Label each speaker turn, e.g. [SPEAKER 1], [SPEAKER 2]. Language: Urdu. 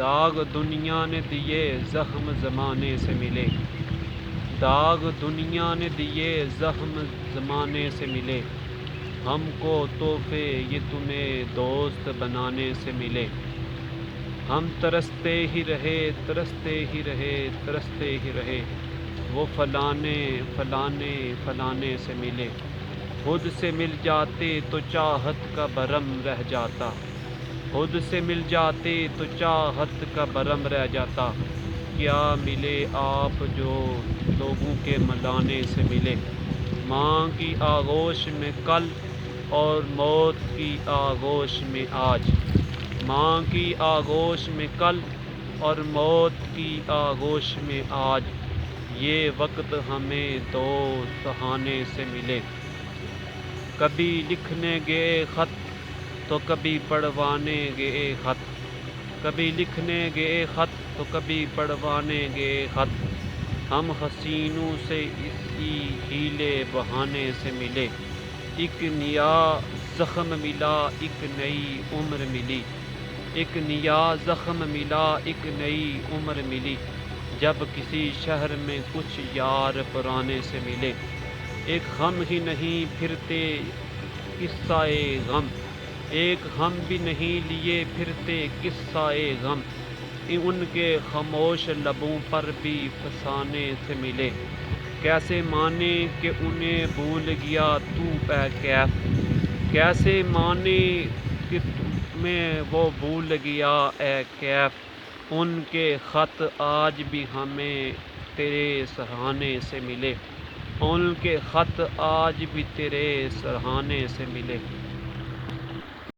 [SPEAKER 1] داغ دنیا نے دیے زخم زمانے سے ملے، داغ دنیا نے دیے زخم زمانے سے ملے، ہم کو تحفے یہ تمہیں دوست بنانے سے ملے، ہم ترستے ہی رہے ترستے ہی رہے ترستے ہی رہے، وہ فلانے فلانے فلانے سے ملے، خود سے مل جاتے تو چاہت کا بھرم رہ جاتا، خود سے مل جاتے تو چاہت کا بھرم رہ جاتا، کیا ملے آپ جو لوگوں کے ملانے سے ملے، ماں کی آغوش میں کل اور موت کی آغوش میں آج، ماں کی آغوش میں کل اور موت کی آغوش میں آج، یہ وقت ہمیں دو سہانے سے ملے، کبھی لکھنے گئے خط تو کبھی پڑھوانے گئے خط، کبھی لکھنے گئے خط تو کبھی پڑھوانے گئے خط، ہم حسینوں سے اسی ہیلے بہانے سے ملے، ایک نیا زخم ملا ایک نئی عمر ملی، ایک نیا زخم ملا ایک نئی عمر ملی، جب کسی شہر میں کچھ یار پرانے سے ملے، ایک ہم ہی نہیں پھرتے قصہ غم، ایک ہم بھی نہیں لیے پھرتے قصہ غم، ان کے خاموش لبوں پر بھی فسانے سے ملے، کیسے مانے کہ انہیں بھول گیا تو اے کیف، کیسے مانے کہ تمہیں وہ بھول گیا اے کیف، ان کے خط آج بھی ہمیں تیرے سراہانے سے ملے، ان کے خط آج بھی تیرے سراہانے سے ملے۔